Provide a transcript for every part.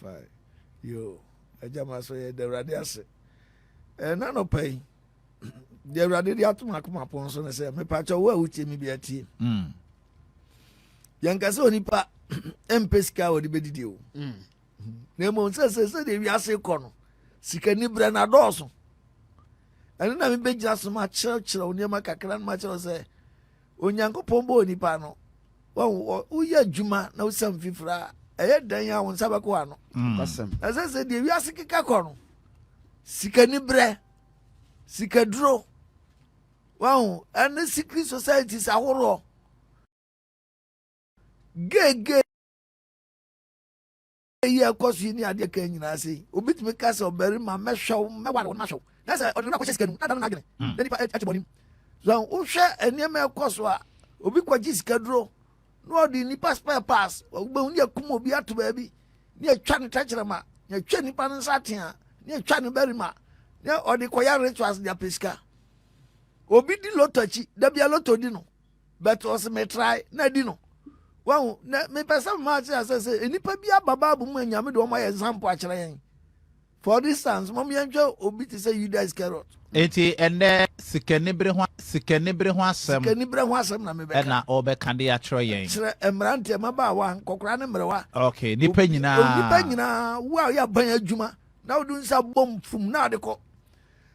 Fine. Yo, Ajama so ye the radiase. Na no pay. The radiate atuma kuma pon so na say me pa cho wa utie mi bi atie. Yanka so nipa empeska wo de bedidi o. Na mo se de wi ase ko no. Sika Anibre na doso. Anu na me begira so ma chira oni ma kakra ma chira say Onyankopon bo nipa no. Wo uya djuma na usam fifra. Eye dan ya won sabako ano. Basem. Ase de wi ase keka ko no. Sika Anibre. Sika duro. Wow, and the secret societies are horror. Gay. Yeah, of course, you need a can I say. Obit me castle, bury my mesho, my one show. That's a question. I don't know. Then if I touch him. So, Usha and Yama Coswa, Ubiquajis Cadro, no, the Nipa spare pass, or only a Kumo Biatu baby, near Chan Tachrama, near Chenny Panasatia, near Chan Berima, near or the Koya rituals their pesca. Obi di lotochi da bia loto di no but was me try na di no wow na me pesa ma say enipa bia baba bu mu anyame do my example a kire yen for instance mom yanjo obi ti say you guys carrot eti ene Sika Anibre ho asem na me be na obeka de a kire yen kire emrante maba wa kokora ne mrewa okay nipa nyina wa ya ban adwuma na odun sa bom fum na de ko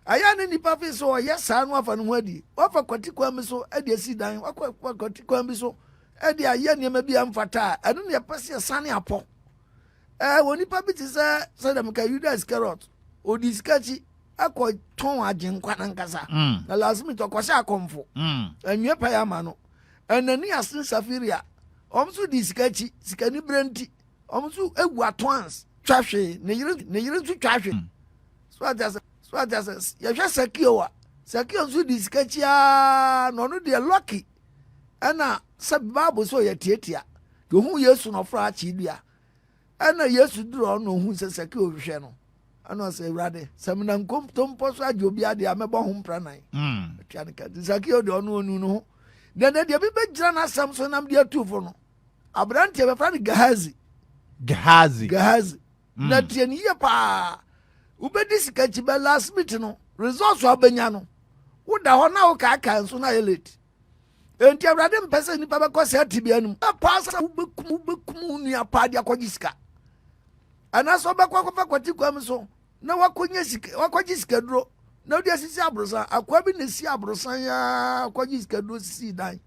aya ne nipa fe so yes anu afa no adi wafa kwati kwam so adi asidan wakwa kwati kwam so adi aya ne ma bi amfata anu ne pese sane apo woni pa bi ti say dem ka Judas carrot odi skachi akọ ton agenkwa nankasa na lazimi to kwose akomfo anwe pa ya ma no enani asin safiria omso di skachi Sika Anibre nti omso egu atwans twahwe ne yire tu twahwe so that's ya Sakio so di skachia no no de lucky ana sababu so ya tietia yo hu Yesu no fra achi dia ana Yesu duro no hu Sakio hwe no ana say rade samina nkom tompo so ajobi ade amebo ho mpranan atwanka Sakio de ono onu no de de bi begira na Samson nam de atufo no abrante be fra ni Gehazi na tieni ye pa ubedi sika chibe last meet no resource abenya no woda ho na wo ka nso na elite enti awrade mpese nipa be kwase atibia num pasa ubekum ni apade akogi sika ana so be kwati kwam so na wakonye sika wakogi sika duro na odi asisi abrosan akwa bi na si abrosan ya akogi sika duro sisi dan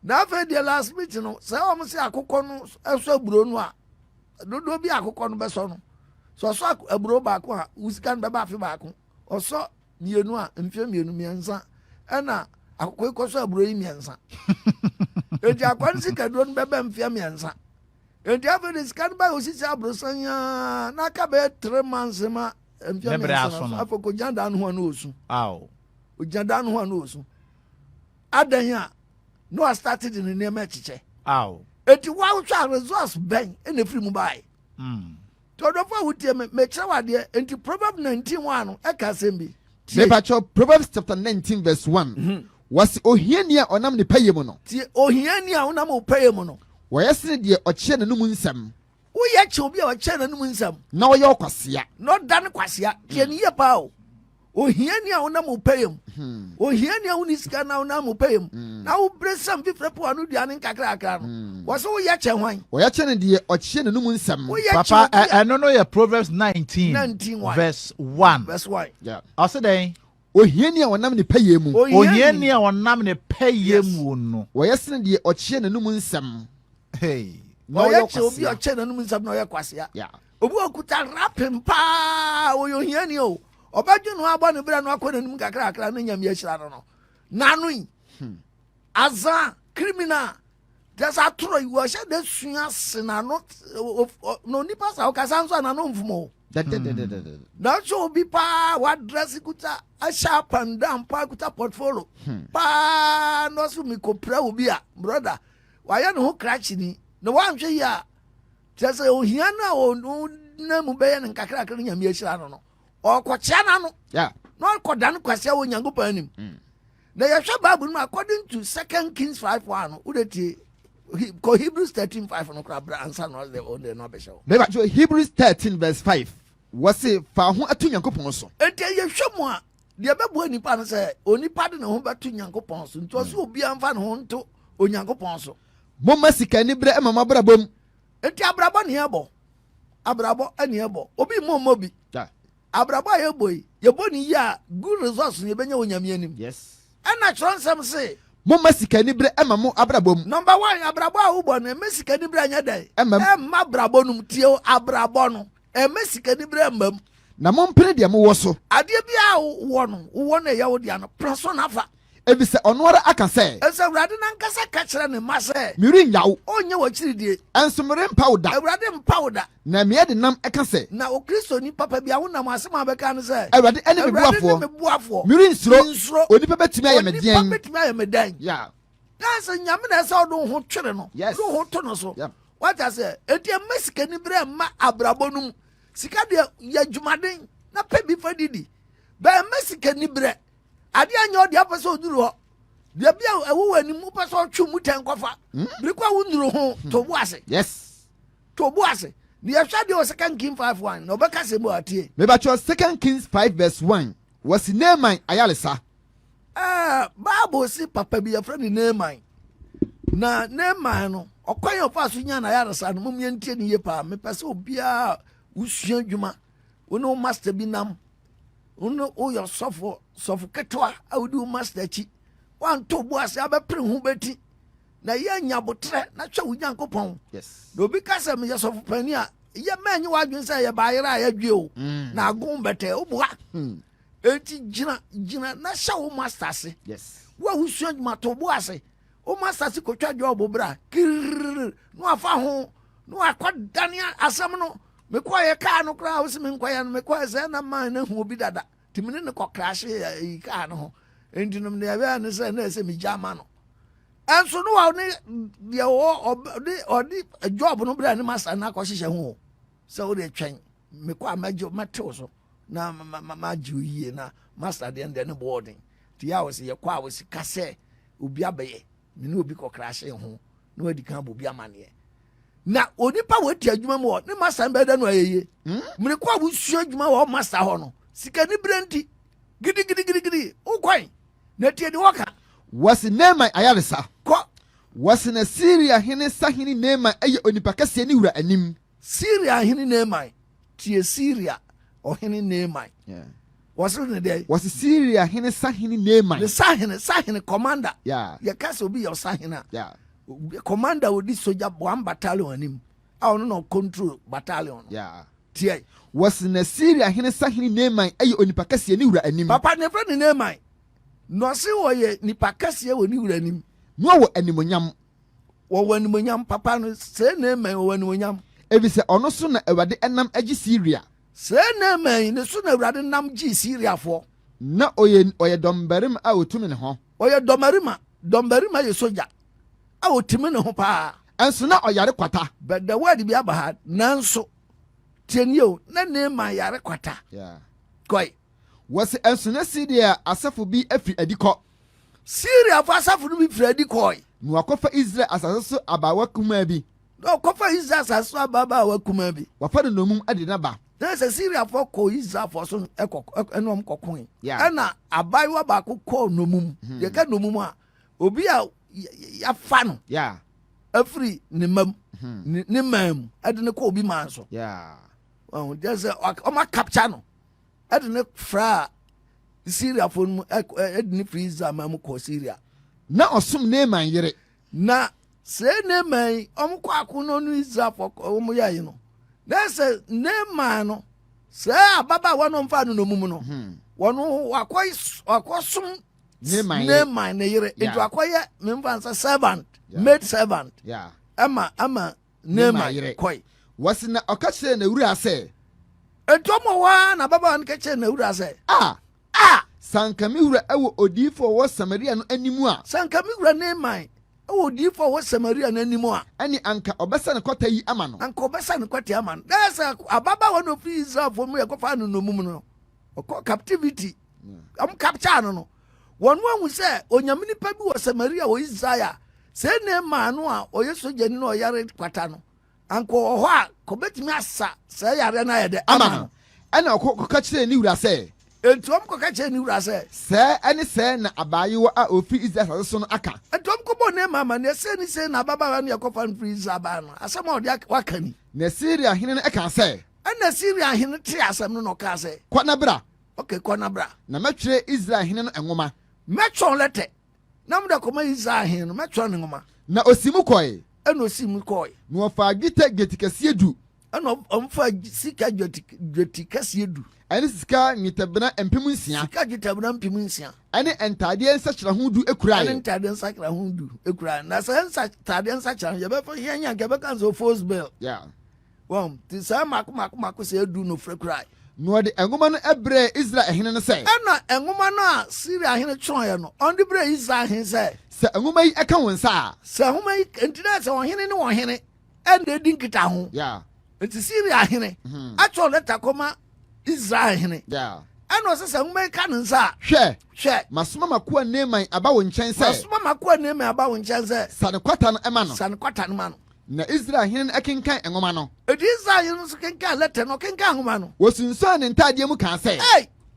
na afa de last meet no se o mo se akokọ no eso aburo no a dodo bi akokọ no be so no so aburo ba ko ha usikan be ba fe ba ko oso mienu a mfie mienu miensa na akokọ ikoso aburo yi miensa eji akwan sika do be be mfie miensa enti afa de sika ba osisi aburo sanya na ka be 3 months ma mfie miensa afa ko janda no ho na osu o janda no ho na osu adan ya no I started in the name echiche eti wa utwa resource ben ene free mu bai to do fa wutie me kira wade enti Proverbs 19:1 no e ka sembi me pacho Proverbs chapter 19 verse 1 was ohiani a onam ne payem no ti ohiani a onam opayem no wo yesene de oche na num nsam wo ye che obi a oche na num nsam na wo ye okwasea no dan kwasea tie ne ye pa o ohiani a onam opayem ohiani a unisika na onam opayem na wo bresam fifre po anu duane nkakra akra no wo so wo ye che hwan wo ye che ne de oche na num nsam papa eno no ye Proverbs 19 verse 1 yeah also then ohiani a onam ne payem ohiani a onam ne payem no wo yesene de oche na num nsam hey no ye che obi oche na num nsam no ye kwasea yeah obi okuta rapim pa ohiani o obadwu no abo ne bra no akọ nanim kakra akra no nyam ye hira no nanu aza criminal just atro you wa sha de sua sena no nipa sa o kasanso na no mfumo na so bi pa wa dress kuta a sharp and down pa kuta portfolio pa no so mi kopra obi a brother wa ya no ho crash ni no wa nhwe ya just o hia na o na mu be ya nkakra akra nyam ye hira no okochia na no yeah no kodan kwase wo nyangopa anim na yehwe bible no according to 2 Kings 5:1 udeti Hebrews 13:5 no crabra answer no the only no be show. Maybe Hebrews 13 verse 5. Was it fa ho atu Nyankopon so? Enti ye hwemu a de bebo nipa no say onipa de ne ho betu Nyankopon so. Nti oso obi amfa ne ho nto Onyankopon so. Momma Sika Anibre emama brabom. Enti abrabo ne ebo. Abrabo ane ebo. Obi mommo bi. Yeah. Abrabo ye boy. Ye boni ya good results ne benya onyame anim. Yes. Ana chonsem say Momma Sika Anibre emamo abrabom. Number 1 abrabo a wo bo na Sika Anibre anya dai. Emma brabo num tie abrabo no. Sika Anibre embam. Na mompere de mo wo so. Ade bia wo no ya wo dia no preso na fa. Ebise onwara aka say. Esa urade na nkasa ka kire ne ma say. Miri nyawo. Onye wo chiridie. Enso mere mpawda. Urade mpawda. Na me de nam eka say. Na o Kristo ni papa bia wo nam asema beka no say. Urade ene mebuafo. Miri nsuro. Onipa betimi aye medien. Onipa betimi aye medan. Yeah. That's nyame na say do ho twere no. Yes. Do ho to no so. Yep. What I say? Enti Sika Anibre ma abrabonum. Sika de ya dwumaden na pe bi fa didi. Ba Sika Anibre. Ade anya ode apese oduru ho. De bia ewo anim pese otwe mu ten kofa. Birikwa wunduru ho to bu ase. Yes. To bu ase. Ni ahwa de o 2 Kings 5:1. No beka se bo atie. Me ba 2 Kings 5 verse 1. Was Naaman ayalesa. Bible si papa bi afra ni Naaman. Na Naaman no okwan ofa so nya na ayalesa no mum yentie ni ye pa. Me pese obia usua dwuma. Wono master bi nam. Wono o yo sofo ketwa awudi master chi. Wan to bu ase abepre hu beti. Na ye nya botre na twa Onyankopon. Yes. Do bi kasa me yesofo pani a ye manyi wadwen say ye baayira a ye dwe o. Na agon bete obua. Enti gina na sha wo master se. Yes. Wa husua dwuma to bu ase. O master se kotwa job bra. No afa ho no akwadania asem no. Me kwaye ka no kra wo se me kwaye no me kwaye se na man na hu obi dada. Timine ne kokrash e ka no ho. Enti no me ya ne se na se me jama no. Enso no wa ne de odi job no bra ne master na kwahye ho. Se wo de twen me kwa majo matew so na majo yie na master de ne boarding. Ti ya wo se ye kwa wo si kase obi abaye. Me ne obi kokrash ho. Na wadi kan bo obi amane. Na onipa wati adwuma mo ne master be da no ayeye mire kwa busua adwuma wo master ho no Sika Anibre nti gidi ukwan na tie de waka was Naaman ayalesa ko was na Syria hene sahini Naaman eye onipa kase ni wura anim Syria hene Naaman tie Syria o hene Naaman was ne dey was Syria hene sahini Naaman the sahene commander ya kase obi your sahina commander odi soldier 1 battalion anim a ono no control battalion tie was na Syria hene sahini Naaman eye onipa kase ni wura anim papa ne friend Naaman no se wo ye nipa kase wo ni wura anim no wo animonyam wo animonyam papa no se Naaman wo animonyam ebise ono so na Awurade enam agi Syria se Naaman ne so na Awurade nam gi Syria fo na oye dombarim a otumi ne ho oye dombarima ye soja a otimi ne ho pa enso na oyare kwata but the word bi abaha nanso tienio na Naaman yare kwata koi was enso na Syria asafo bi afri adiko Syria fa asafo no bi fri adiko no akofa Israel asase so abawa kuma bi no kofa Israel asase so abawa kuma bi wafa de nomum ade na ba na se Syria for ko Israel for so enom kokon na abawa ba ko nomum ye ka nomum a obi a ya fa no afri ne mam ne mam ade ne ko obi man so there's o ma capture no ade ne fra Syria for ade ne free Israel mam ko Syria na osum Naaman yere na se Naaman ko akono no Israel for o ya yi no na se Naaman no se ababa wono mfa no nomum no wono wakosum Naaman ne yere edu akoye memfansa servant maid servant ama Naaman yere koi wasina okache na wura ase entomo wa na baba an kache na wura ase sanka mi wura ewo odifo wo Samaria no animu a sanka mi wura Naaman ewo odifo wo Samaria no animu a ani anka obesa ne kwata yi ama no anka obesa ne kwata ama no dasa ababa wono fi Israel for mu yakofa no nomum no captivity am capture no wonu ahu se onyamini pa bi wo Samaria wo Israel se ne ma no a oyeso jeni no yare kwata no anko ho a ko betimi asa se yare na ye de ama ana ko ka kire ni wura se entom ko ka kire ni wura se ene se na abayewo a ofi Israel so no aka entom ko bo ne mama ne se ni se na baba na yakofa no free Israel no asem o de wakani na Syria hene no eka se ana Syria hene te asem no ka se kwana bra okay kwana bra na matwere Israel hene no enwoma metron lete na mda koma Israel hene no metron ngoma na osimu koy eno osimu koy no fa gite getikase edu eno omfa sika getikase edu ene sika nyitabena empem nsia sika getabena empem nsia ene entade nsachira ho du ekura ene entade nsachira ho du ekura na se entade nsachira ye be fa yanya ge be kan so force bill ti sa mako se edu no frekura no de engoma no ebre Israel ehene no se ena engoma no a Syria ehene chonye no on de bre Israel ehene se engoma yi eka wonsa se engoma yi entina se ohene ne ohene ende dinkita ho enti Syria ehene acho leta koma Israel ehene eno se engoma yi ka nsa hwe masoma makoa neman aba wo nchen se masoma makoa neman aba wo nchen se sane kwata no ema no sane kwata no ma no na Israel hene akenkan engoma no edi Israel no so kenkan letter no kenkan ngoma no wosunso ne ntade mu kan se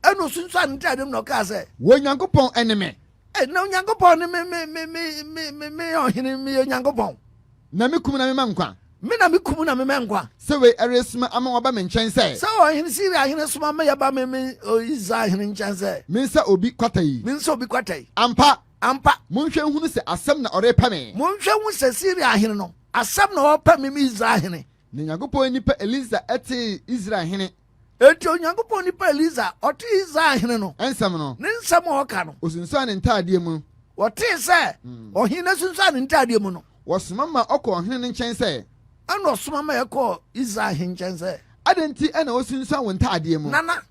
eno sunso ne ntade mu no ka se wo Nyankopon eneme na Nyankopon ne me ohene me Nyankopon na mekum na me mankwa me na mekum na me mankwa se we eresuma ama oba me nchen se ohene Syria hene suma me yaba me Israel hene nchen se minsa obi kwata yi ampa monhwe hunu se asem na orepa me monhwe hu se Syria hene no asam na opa me Israel hene ne Nyankopon nipa Eliza ete Israel hene eti Nyankopon nipa Eliza ote Israel hene no ensam no ne nsam oka no osunso ne ntade mu ote se ohene sunso ne ntade mu no wosoma ma okọ ohene ne nchen se ana osoma ma yakọ Israel hene nchen se adenti ana osunso won ntade mu nana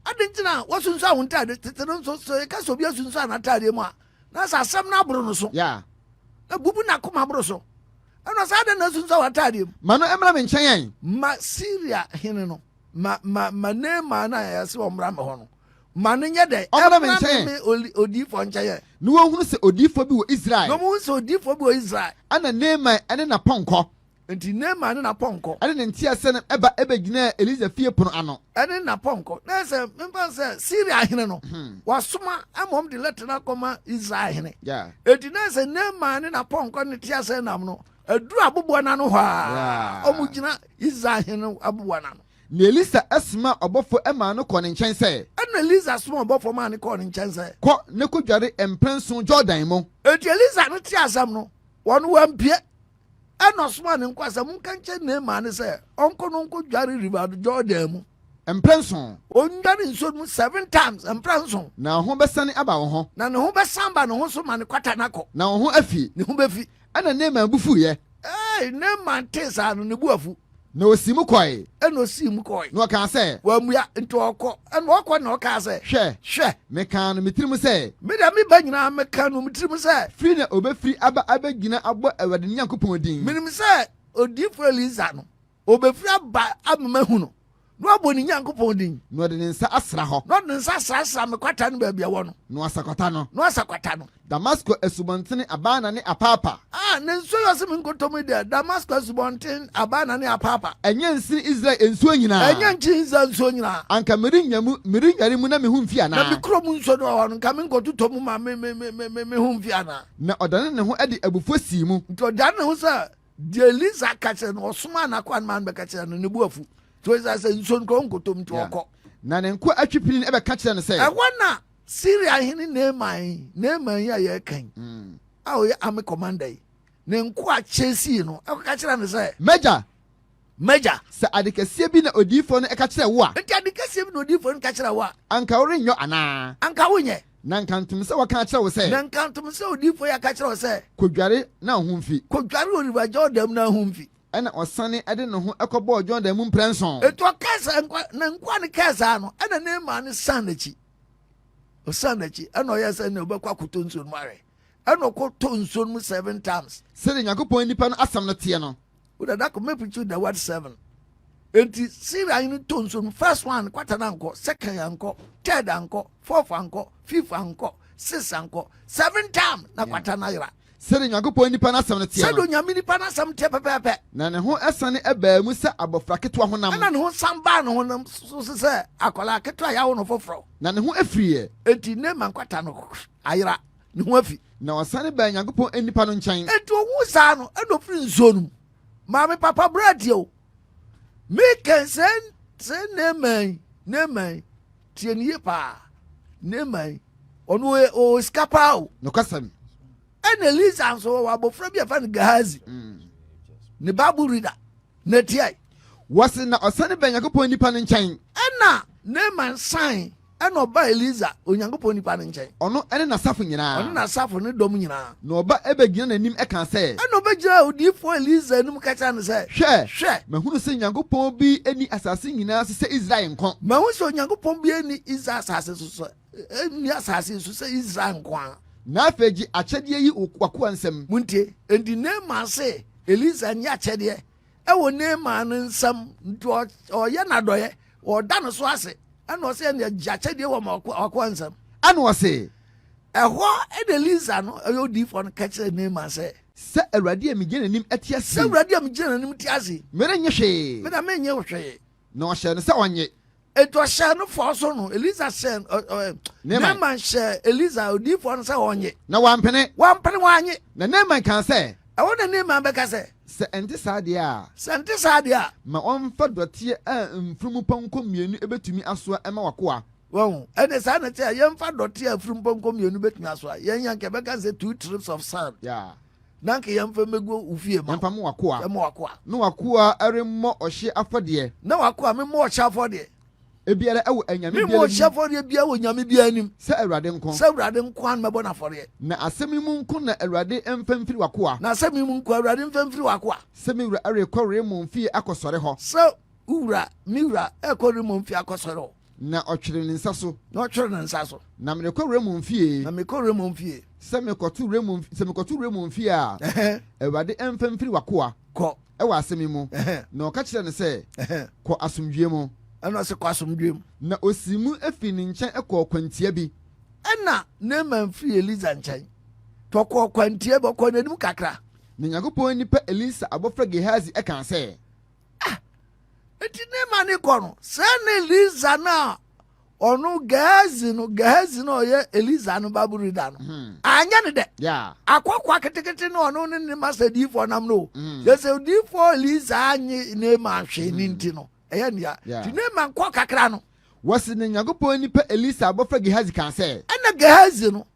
adenti na wosunso won ntade tetero so ka so bi osunso na ntade mu a na sa asam na aburo no so na bubu na koma aburo so ana sa da na sunso watade mu mano emra me nchen yan ma Syria hene no ma ne ma na ya se omra me ho no ma ne nye de emra me nchen odifo nchen ye no wo hunu se odifo bi wo Israel no mo se odifo bi wo Israel ana Neman ene na ponko enti Neman na ponko ene ne ntia se eba gina Eliza fie pono ano ene na ponko na se mempa se Syria hene no wasoma amom de letter na koma Israel hene enti na se Neman na ponko ne tia se nam no aduru abobo na no ha omugina Israel hene abobo na no na Elisa asma obofo ema no kọ ne nchen se ana Elisa asma obofo ma ne kọ ne nchen se kọ ne ko dware emprenso Jordan mu enti Elisa no ti asam no wonu wampie ana osma ne nkwasa mu kanche ne ma ne se onko no nko dware river Jordan mu emprenso ondware nso mu 7 times emprenso na ho besane aba wo ho na ne ho besamba ne ho so ma ne kwata nakọ na ho afi ne ho befi ana Neman bufu ye Neman tesa no ne buafu na osimu koy eno osimu koy no ka se wamua nto okọ eno okọ na oka se hwe me kan no mitrim se me da me banyina me kan no mitrim se free na obefiri aba gina abo Awurade Nyankopon din minim se odifo Eliza no obefiri aba amahu no no abo ni Nyankopon din no de nsa asra ho no de nsa asra me kwata no ba bia wo no asakota no Damascus esubontene abana ne apapa ne nso yo se me nkotomu de Damascus esubontene abana ne apapa enye nsi Israel ensuo nyina enye nchi Israel ensuo nyina anka merinyare mu na me hu mfi ana na mikrom nso do ho no nka me nkototomu ma me hu mfi ana na odane ne ho ade abufo si mu nto odane ne ho sa de Eliza kache no osoma na kwan man be kache no ne buafu to Israel se nso nkotom to okọ na ne nko atwipini ebe kache no se wana Syria hene Neman ya ye kan awo ya army commander ne nko a chesi no aka kira ne say major sa adikasie bi na odifo no eka kira wo a nti adikasie bi na odifo no ka kira wo a anka worenyo ana anka wonye na nkantum se waka kira wo say na nkantum se odifo ya ka kira wo say kodware na ho mfi kodware oriba Jordan na ho mfi ena osane ade ne ho ekobo Jordan mu mprenson eto kasa na nkwa ne kasa no ena Neman ne sanachi osanachi ena oyesa ne obekwa kotonso no are ena kotonso mu 7 times se de Nyankopon nipa no asam no te no uda da ko me preach the word 7 enti Syria ni tonso no first one kwata na nko second anko third anko fourth anko fifth anko sixth anko 7 times na kwata na yira sɛde nyankopɔn nipa no asɛm no teɛ sɛde onyame nipa no asɛm teɛ pɛpɛɛpɛ na ne ho ɛsane ɛbaa mu sɛ abɔfra ketewa honam ɛna ne ho san baa ne honam so sɛ akwadaa ketewa yɛawo no foforɔ na ne ho afiriɛ enti Naaman nkwata no ayera ne ho afi na ɔsane baa nyankopɔn nipa no nkyɛn enti ɔhu saa no ɛna ɔfiri nsuo no mu maame papa brɛdeɛ o mekɛn sɛ Naaman tie ne yie paa Naaman ɔno ɔsika paa o nokwasɛm ɛna Elisa nso wɔ abɔfra bi afa no Gehazi ne Bible reader na tiae wɔse na ɔsane baa nyankopɔn nipa no nkyɛn ɛna Naaman san ɛna ɔba Elisa onyankopɔn nipa no nkyɛn ɔno ɛne n'asafo nyinaa ɔno n'asafo ne dɔm nyinaa na ɔba ɛbɛgyina n'anim ɛka sɛ ɛna ɔbɛgyina odiyifoɔ Elisa anim ka kyerɛ no sɛ hwɛ mahunu sɛ nyankopɔn bi ani asase nyinaa so sɛ Israel nko mahu sɛ onyankopɔn bi ani Israel asase so ɛni asase so sɛ Israel nko a na afei gye akyɛdeɛ yi wakoa nsɛm muntie enti Naaman se Elisa ni akyɛdeɛ ɛwɔ Naaman no nsɛm nti ɔyɛ n'adɔyɛ ɔda no so ase ɛna ɔsɛ ɛna gye akyɛdeɛ wɔ wakoa nsɛm ɛna ɔse ɛhɔ ɛna Elisa no ɛyɛ odiyifoɔ no ka kyerɛ Naaman sɛ Awurade a megyina n'anim ɛte ase sɛ Awurade a megyina n'anim te ase merenyɛ hwee mena menyɛ hwee na ɔhyɛ no sɛ ɔnyɛ etu ɔhyɛ no fɔ so no Elisa hyɛ Naaman hyɛ Elisa odiyifoɔ no sɛ ɔnyɛ na wampene wanyɛ na Naaman kan sɛ ɛwɔ na Naaman bɛka sɛ ɛnte saa deɛ a sɛ nte saa deɛ a ma ɔmfa dɔteɛ a mfurumu pɔnkɔ mmienu ɛbɛtumi asoa ɛma wakoa wɔn ɛne saa na kyɛ yɛmfa dɔteɛ a mfurumu pɔnkɔ mmienu bɛtumi asoa yɛn yɛn bɛka sɛ 2 trips of sand na nka yɛmfa mɛgu ufie ma yɛmfa mo wakoa na wakoa ɛremmɔ ɔhye afɔdeɛ na wakoa memmɔ ɔhyɛ afɔdeɛ ebiara ɛwɔ anyame biara memmɔ ɔhyɛ afɔdeɛ biara wɔ nyame biara anim sɛ Awurade nko an mɛbɔ n'afɔdeɛ na asɛm yi mu nko na Awurade mfa mfiri wakoa na asɛm yi mu nko Awurade mfa mfiri wakoa sɛ me wura ɛrekɔre mo mfie akɔsɔre hɔ sɛ wura me wura ɛkɔre mo mfie akɔsɔre hɔ na ɔtwere ne nsa so na ɔtwere ne nsa so na merekɔre mo mfie na mekɔre mo mfie sɛ mekɔto wura mo mfie a Awurade mfa mfiri wakoa kɔ ɛwɔ asɛm yi mu na ɔka kyerɛ no sɛ kɔ asomdwie mu ɛna ɔsɛ kɔ asomdwie mu na osi mu afi ne nkyɛn ɛkɔ kwantia bi ɛna Naaman firi Elisa nkyɛn tɔkɔ kwantia bi ɔkɔ n'anim kakra na Nyankopɔn nipa Elisa abɔfra Gehazi ɛka sɛ eti Naaman ne kɔ no sɛ ne Elisa na ɔno Gehazi no ɔyɛ Elisa no Bible reader no anyɛ ne dɛ akɔkɔ ketekete no ɔno ne masa diifoɔ nam no yɛsɛ diifoɔ Elisa anye Naaman hwɛ ne nti no ɛyɛ nea ti Naaman kɔ kakra no wɔsi ne Nyankopɔn nipa Elisa abɔfra Gehazi ka sɛ ɛna Gehazi no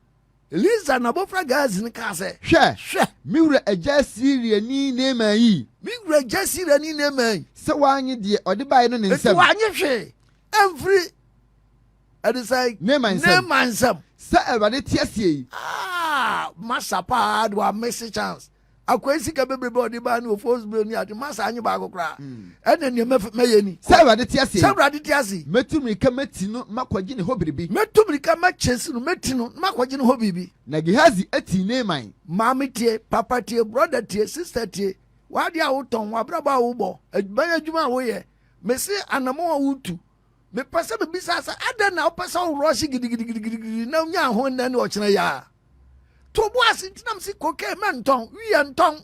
Elisa na abɔfra Gehazi no ka sɛ hwɛ me wura agya Siriani Naaman yi sɛ wanye deɛ ɔde baeɛ no ne nsɛm wanye hwee ɛmfiri ɛde sɛ Naaman nsɛm sɛ Awurade te aseɛ yi masa paa de wa miss chance akwa sika bebrebe ɔde ba ne ofos bro ni ade masa anye ba akokra ɛna ne mɛyɛ ni sɛ Awurade te aseɛ sɛ Awurade te aseɛ metumrika mati no makɔgye ne hɔ biribi metumrika makyesi no meti no makɔgye ne hɔ biribi na Gehazi ati Naaman maame tie papa tie brother tie sister tie wade a wotɔn wabraba a wobɔ adwuma a woyɛ mesi anamo a wotu mepɛ sɛ bebisa sɛ ada na wopɛ sɛ worɔ hye gidigidigidi na wonya ho nnɛ ne ɔkyena yɛ a to bo ase ntinam si koke mentɔn wiɛ ntɔn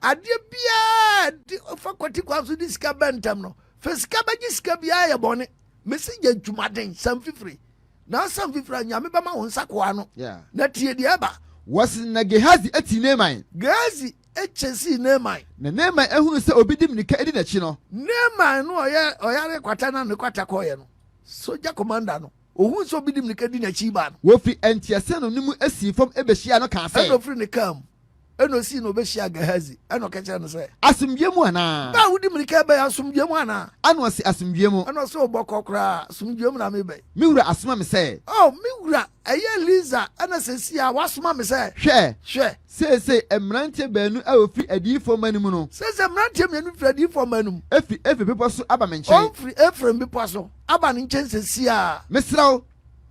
adeɛ biaa fa kwati kwa so de sika bɛntam no fa sika bɛgye sika biaa yɛ bɔne mesi yɛ dwumaden sam fifiri na sam fifiri a nyame bɛma wo nsa koa no na tie deɛ ɛba wɔsi na Gehazi ati Naaman Gehazi ɛkyɛsi Naaman na Naaman ehunu sɛ obi di mirika edi n'akyi no Naaman no ɔyare kwata na ne kwata kɔɔyɛ no soja commander no ohun sɛ obi di mirika di n'akyi ba no wofi ɛntiɛsɛ no ne mu asi fam ebehyia no kan sɛ ɛna ofiri ne kam ɛna osi na obehyia Gehazi ɛna ɔkɛkyɛ no sɛ asomdwie mu anaa ba wodi mirika bɛyɛ asomdwie mu anaa ana ɔsi asomdwie mu ɛna ɔsɛ ɔbɔ kɔkora asomdwie mu na mebɛ me wura asoma me sɛ me wura ɛyɛ Elisa ɛna sɛsi a wasoma me sɛ hwɛ seesei mmeranteɛ baanu a ofiri adiyifoɔ ma no mu no sɛsɛ mmeranteɛ mmienu firi adiyifoɔ ma no mu efi bepɔ so aba me nkyɛn ɔmfiri Efraim bepɔ so aba ne nkyɛn sɛsi a mesrɛw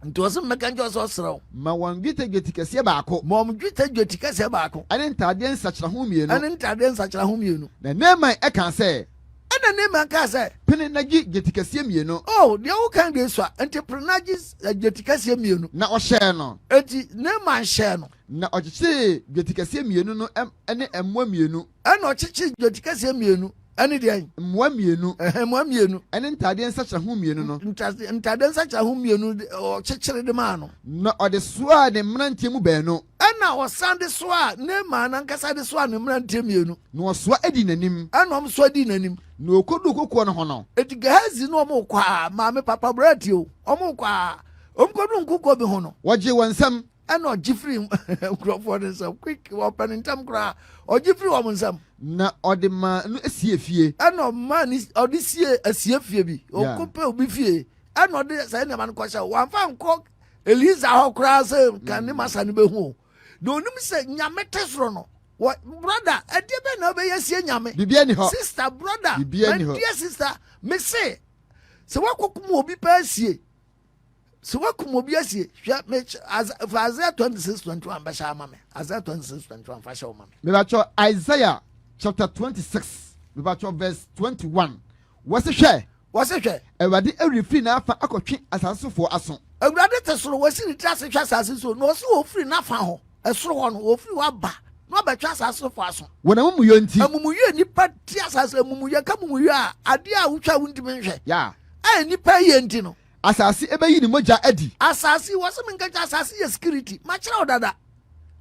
nti ɔsɛ mmɛka nkyɛ ɔsɛ ɔserɛw ma wɔn dwetɛ kɛseɛ baako ma ɔm dwetɛ kɛseɛ baako ɛne ntadeɛ nsakyeraho mmienu na Naaman ɛka sɛ Ana Naaman ka say penenagi jetikase mienu. Oh, the who can be so entrepreneurs jetikase mienu. Na ohye no. Enti Naaman share no. Na ochichi jetikase mienu no ene emwa mienu. Ana ochichi jetikase mienu. Ani dey mwa mienu. Mwa mienu. Ene ntade nsacha ho mienu no. Ntade nsacha ho mienu o chichire de ma no. Na ode soa de mrantie mu baanu. Ana osande soa Naaman ankasa de soa ne mrantie mienu. Na osoa edi nanim. Ana om soa di nanim. Na okodu kokko no ho no. Eti Gehazi no mo kwa maame papa brati o. Omo kwa omkodu nkuko bi ho no. Waje wansam. Ana ogifri nkrofo de so quick open ntam kra. Ogifri wo nsam. Na ode ma no esie fie. Ana ma ni ode sie asie fie bi. Okope obi fie. Ana ode sai na man kwasha wanfa nko Eliza ho kra se kan ni masa ni behu. Na onim se nyame tesoro no. Brother, ediebe na be yesie nyame. Bibia ni ho. Sister, brother, Bibia ni ho. Dear sister, me say se wakokum obi pa asie. Se wakum obi asie, hwa me Isaiah 26:21 ba sha mame. Isaiah 26:21 fa sha o mame. Me ba cho Isaiah chapter 26. Me ba cho verse 21. Wase hwe? Ewade every na afa akotwe asasofo aso. Ewade tesoro wasi ni trase hwa asase so. No so ofri na afa ho. Esoro ho no ofri wa ba. No be twa asasofo aso. Wona mumuyo nti. Amumuyo nipa ti asase amumuyo ka mumuyo a ade a wutwa wuntimi hwe. Ya. Nipa ye nti no. Asase ebeyi ni moja adi. Asase wase menka asase ye security. Ma kira odada.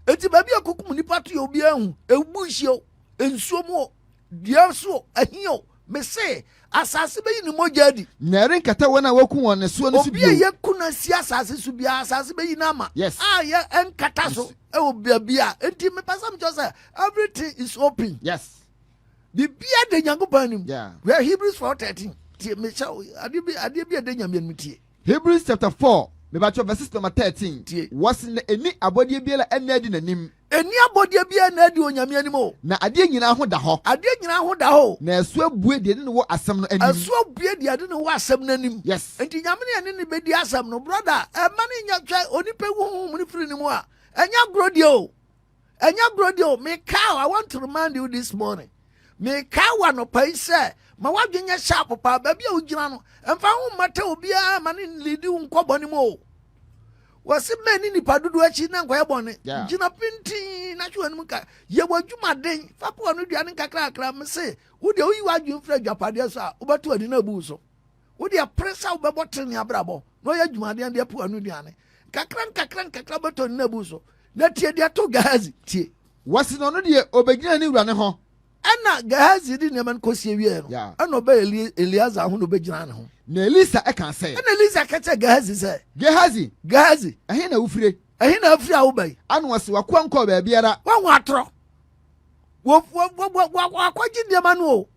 Enti ba bia kokum nipa to ye obi ahu. Ebu hio, ensuo mu, dia so, ahio. Me say asase beyi ni moja adi. Na renkata wona waku won ne so no si bio. Obi ye kuna si asase su bia asase beyi na ma. Yes. Ye enkata so. Obi bia. Enti me pasam just say everything is open. Yes. Bibia de nyankopan nim. Yeah. Where Hebrews 4:13. Tie me chawo ade bia de nyame nim tie. Hebrews chapter 4 me ba cho verse number 13. Tie. Was eni abodie bia la enadi nanim. Eni abodie bia na adi onyame anim o. Na ade nyina ho da ho. Ade nyina ho da ho. Na esu abue de ne wo asem no anim. Esu abue de ade ne wo asem no anim. Yes. Enti nyame ne ne bedi asem no brother. E ma ne nya twa onipa hu mu ne firi ne mu a. Enya grodi o. Enya grodi o. Me cow, I want to remind you this morning. Me cow no pai say ma wadwenya sharp pa ba bia ogina no. Emfa hu mata obi a ma ne lidi nkobɔ ne mu. Wasi meni ni padudu achi na nkwa ebone. Gina pinti na chwa nmu ka. Ye wadwuma den. Fa po anu duane kakra me se. Wo de oyi wadwum fra dwapade so a obatu adi na bu so. Wo de pressure wo bebotre ni abrabo. No ya dwumade de po anu duane. Kakra beto ni na bu so. Na tie de to Gehazi tie. Wasi no no de obegyina ni wura ne ho. Ana Gehazi di ne man kosie wie no. Ana oba Eliaza ho no begyina ne ho. Na Elisa eka say. Ana Elisa ka che Gehazi say. Gehazi. Ehe na ufire. Ehe na afiri a wo bai. Anu wasi wakwanko ba biara. Wanwo atro. Wo akwaji de manu o.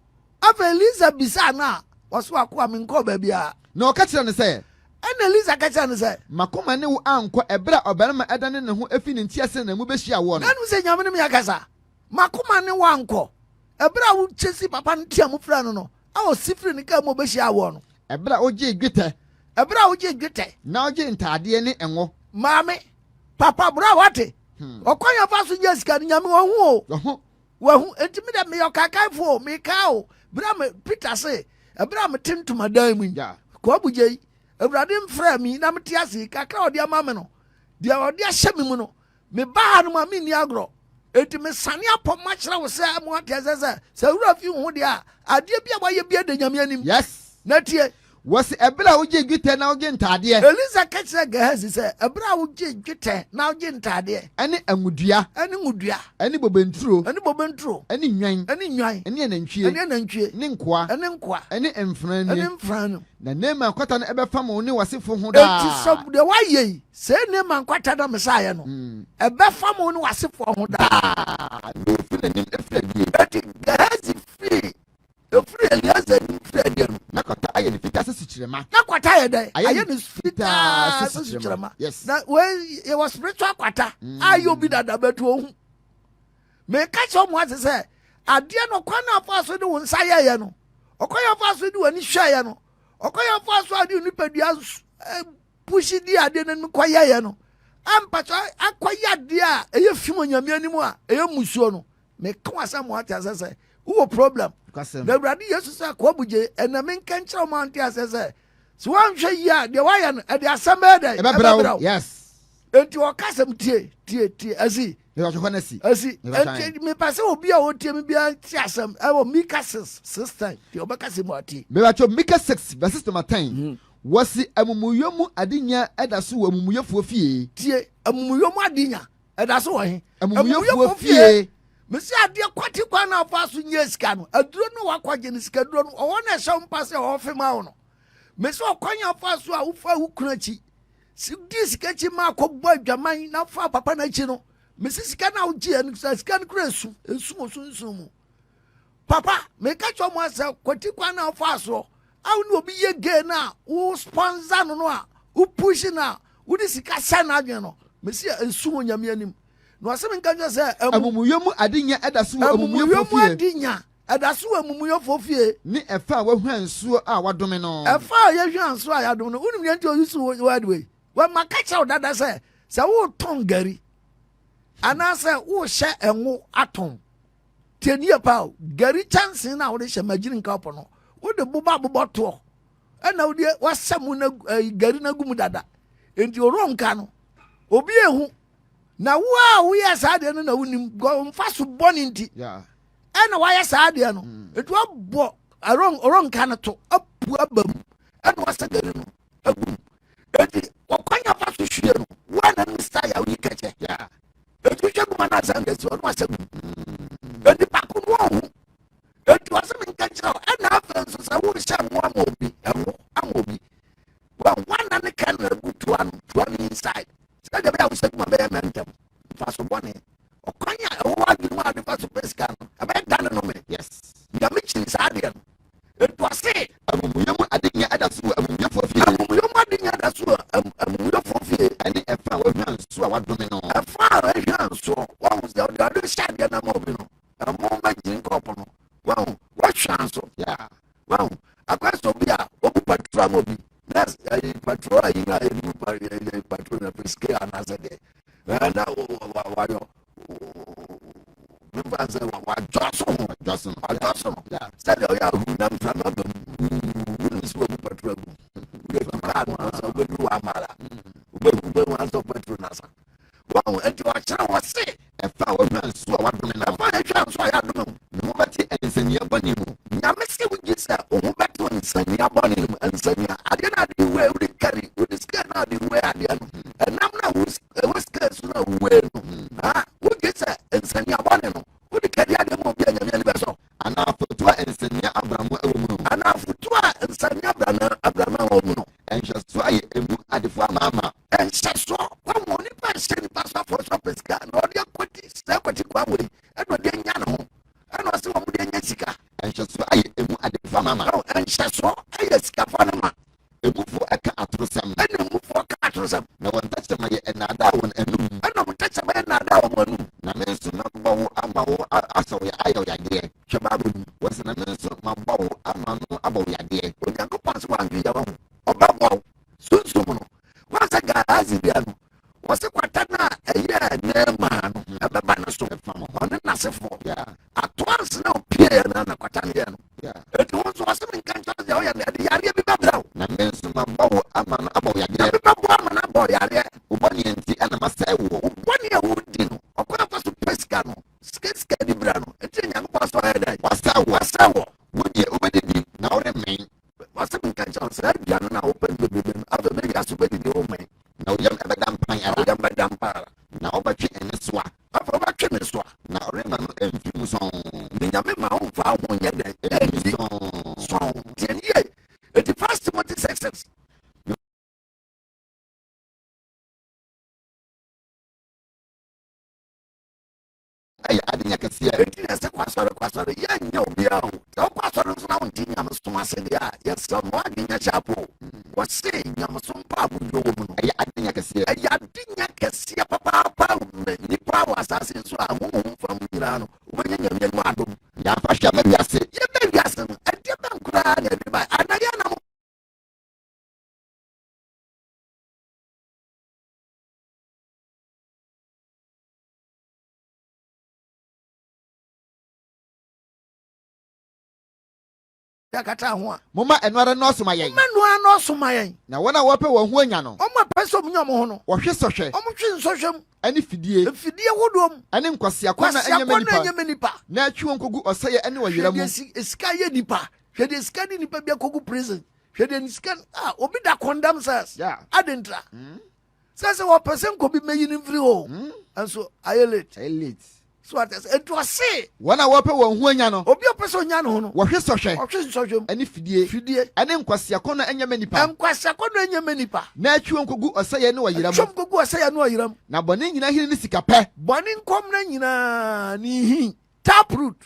Afa Elisa bisa na waso akwa me nko ba bia. Na o ka kire ne say. Ana Elisa ka kire ne say. Makoma ne wo anko ebra obarima edane ne ho afi ne ntiase na mu behia wo no. Nanu se nyame ne me yakasa. Makoma ne wo anko. Ebra wo chesi papa ntia mu fra no no. A o sifri ne ka mu behia wo no. Ebra oje gwete. Na oje ntade ne enwo. Maame. Papa bra wate. Okonya fa so Jessica nyame wo hu. Wahu entimi da me yokakanfo me kawo bra me Peter say ebra me tentuma dan mu ja ko Obugyei Awurade mfra mi na mete ase kakra odi ama me no dia odi ahye me mu no me ba no ma me ni agro enti me sane apɔ ma kyerɛ wo sɛ mo atɛ sɛ wura fi ho dia ade bia boye bia da nyame anim yes na tie wasi ebra oje gwete na oje ntade Elisa ka kyerɛ Gehazi sɛ ebra oje gwete na oje ntade ene angudua ene bobenturo ene nwan ene anantwie ne nkoa ene emfranu na nema kwata no ebefa mo ne wasefo ho da enti so de waye se nema kwata da mesaye no ebefa mo ne wasefo ho da no fi na efradi eti Gehazi free efree Eliaza ni free na kwata aye ne fita se sukyerema na kwata aye dai aye ne fita se sukyerema yes na we it was spiritual kwata aye obi dada betu ohun me ka cho mo ase se ade no kwana afa so de won sa ye no okoya afa so de wani hwa ye no okoya afa so ade ni padua pushi di ade no koya ye no ampa cho akoya ade a eye fimo nyame animu a eye musuo no me ka wasa mo ate ase se Who problem? The brady yes sir Obugyei and the main cancer mount say. So one say ya the wire at the assembly. Yes. And to our custom tie asi. Asi. And me pass will be our team be a tiasam. I will make us 6 times. The Obakasimati. Me watch Mika 6 verses to my time. Wasi amumuyomu adinya edaso amumuyefo fie. Tie amumuyomu adinya edaso wahin. Amumuyefo fie. Mesi ade kwati kwa na afa so nye sika no. Aduro no wakwaje ni sika duro no. Owo na hye mpase o fema wo no. Mesi okwanya afa so a ufa wukunachi. Si di sika chi ma akogbo adwaman na fa papa na chi no. Mesi sika na uji en sika no kura esu mu. Papa, me ka cho mo asa kwati kwa na afa so. Awu no obi ye ge na wo sponsor no a wo push na wo di sika sa na adwen no. Mesi esu onyame anim. No asem nka nja se amumuyemu adinya edaso amumuyefo fie. Adinya edaso amumuyefo fie. Ni efa wa hwansuo a wadome no. Efa ye hwansuo a yadome no. Unim ye nti oyusu word way. Wa makacha odada se wo ton gari. Ana se wo hye enwo aton. Tenie pa gari chance na wo de hye magini nka opo no. Wo de boba to. Ena wo de wasam na gari na gumu dada. Enti oronka no. Obi ehu na wo ya saade no na wonim go mfaso boni nti ena wa ya saade no etu abo oronka no to apu abam ena wasagare no agum enti okwanya faso hwie no wana mista ya wi kache etu cheguma na sanga so no wasagum enti pakun wo etu wasem nkache ena afa so sa wo sha mo amobi amobi wa wana ne kan na butu anu inside. Say the way say my mental. Faso bone. Okwanya e wo adu ma adu faso pesca no. Abe dan no me. Yes. Ya me chin sa ade no. Eto ase amumuyemu adenya adaso amumuyefo fie. Amumuyemu adenya adaso amumuyefo fie. Ani efa wa hwan so a wadome no. Efa wa hwan so. Wa wo se o adu sha de na mo bi no. Amumma jin kopo no. Wa wo hwan so. Yeah. Wa akwaso bi a obu patra mo bi. That's patrol in patrol na pesque anasa de na wa member say wa Johnson said o ya hu na mfa na do so patrol we ka na so be do amara we wa so patrol na sa wa enti wa cha wa se e fa wa na so wa do na fa e cha so ya do no bati ensenia bani mu nya me se wo gisa o mo bati ensenia bani mu ensenia ade na de we we carry we scan na de we ade no enam na we scan so na we no wo gisa ensenia bani no wo de carry ade mo bia nya me be so ana fotua ensenia Abraham ewo mu ana fotua ensenia Abraham ewo mu no enhye so aye emu ade fo mama enhye so kwa mo ni pa se ni pa so for so pesca no de kwoti se kwoti kwa we eno de nya no eno se mo de nya sika enhye so aye emu ade fo mama enhye so aye sika fo na ma emu fo aka atrosam eno mu fo aka atrosam na won tache ma ye enada won enum eno mu tache ma enada won enum na me so na bawo ama wo aso ya ayo ya de chebabu wose na me so ma bawo ama no abawo ya de onyanko pass wa ngi ya wo obawo sunsun no wasa ga azibia no wose kwata na eye na ma no ababa na so fam ono na sefo ya atwans na opie na kwata ne no eti wonso wase min kan cha ya ya de yare bi babra na me so ma bawo ama no abawo ya de bawo ama na bawo yare ubani enti ana masai wo ubani ya wudi no okwa fa so pesca no ske di bra no eti nyanko pass wa ya wasa wo wudi obedi bi na ore men wase min kan cha sa ya na open baby aba me ya so bedi de o men na oyam ebedam pan ya oyam bedam para na obatwe ene soa afa obatwe ne soa na orema no emfimu son nyame ma on fa won ye de son tienie the first Timothy 6 ay adinya kasia enti ese kwasore ya nya obia o so kwasore so na won tinya no so ase dia yes so no adinya chapo wase nya so mpa bu yo mu no ay adinya kasia papa ni pa wa asase so a mo fa mu nyira no wo nya nya mu adom ya fa hia ma biase ya ba biase no enti ba nkura na bi ba anaya na yakata ho a moma enware no so mayen menua no so mayen na wona wope wo ho anya no omo peso mnyom ho no wo hwe sohwe omo twe nsohwem ani fidie wodom ani nkwasea kwana anyame nipa na atwe nkogu oseye ani wayira mu esika ye nipa hwede esika ni nipa bia kogu prison hwede esika obi da condemn says adentra says wo person ko bi meyi ni free ho anso ayelate so atas eto se wana wope wo ho anya no obi opeso nya no ho no wo hwe sohwe ani fidie ani nkwasea kwana anyame nipa na atwe nkogu oseye ani wayira mu na bone nyina hiri ni sika pe bone nkom na nyina ni hi taproot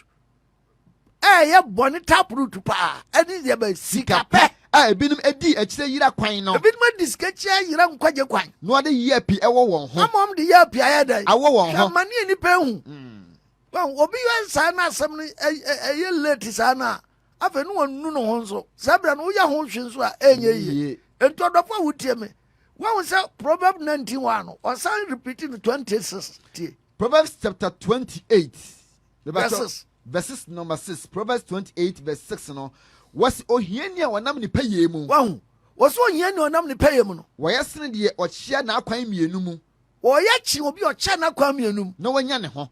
ye bone taproot pa ani ye ba sika pe ebinum edi akire yira kwan no ebinum edi sika chia yira nkwaje kwan no ade ye pi ewo won ho amom de ye pi ayada awo won ho amani ni pe hu obi yen sa na asem ni ye late sa na afa nu wonu no ho nso sabra no ya ho hwe nso a enye yi entodofo wutie me when we say Proverbs 19:1 no or say repeating 26 Proverbs chapter 28 verses number 6 Proverbs 28 verse 6 no was ohiania wanam ni paye mu wahu was ohiania wanam ni paye mu no woyesene de ochia na akwan mienu mu oyachi obi ochia na akwan mienu mu no wanya ne ho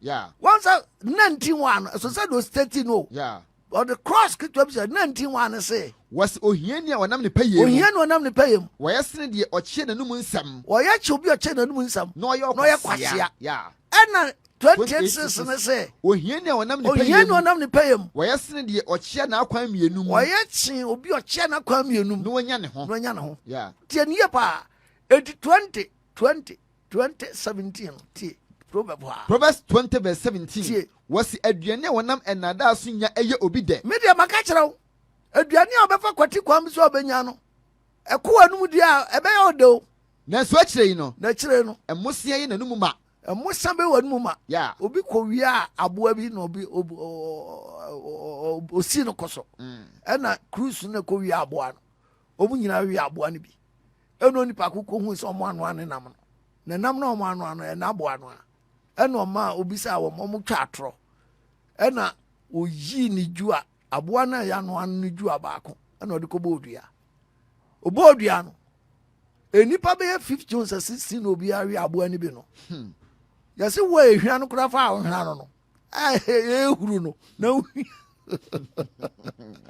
yeah once 19:1 so say those 13 no yeah or the cross kitwa bi 19:1 say was ohiania wanam ni paye mu woyesene de ochia na num nsam oyachi obi ochia na num nsam no yakwasea yeah and 28 na say ohiania wanam ni paye mu woyesene de ochia na akwan mienu mu oyachi obi ochia na akwan mienu mu no wanya ne ho yeah tie ne pa 2017 tie Proverbs 20 verse 17 was aduane wanam enada so nya eye obi de media maka kirawo aduane a obefa kwati kwam so obenya no ekowa num dia ebe ya odo na so akire yi no na kire no emosia yi nanum ma emosa be wanum ma yeah obi ko wia aboa bi na obi osi no koso na cruise na ko wia aboa no omu nyina wia aboa no bi eno nipa kokko hu so omo anu ane nam no na nam no omo anu na aboa no ena oma obisa wo mo twa atro ena oyi ni ju a aboa na ya no anu ju abaako ena odi ko bodua no enipa be 50 on 16 obi awi aboa ni bi no yase wo ehwa no kura fa ahwa no ehuru no na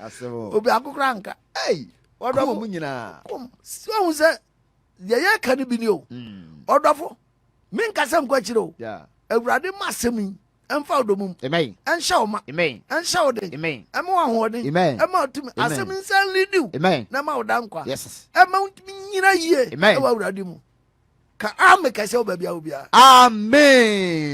asebo obi akokra nka odo mo nyina so hu se ye ka ni bi ni o odofo min kasam kwa chiro awurade masem emfa odomum amen ensha oma amen ensha ode amen ema wa hode ema otum asem nsan lidiu na ma oda nkwa yes ema nyina yie e wa awurade mu ka ame kase obabia obia amen.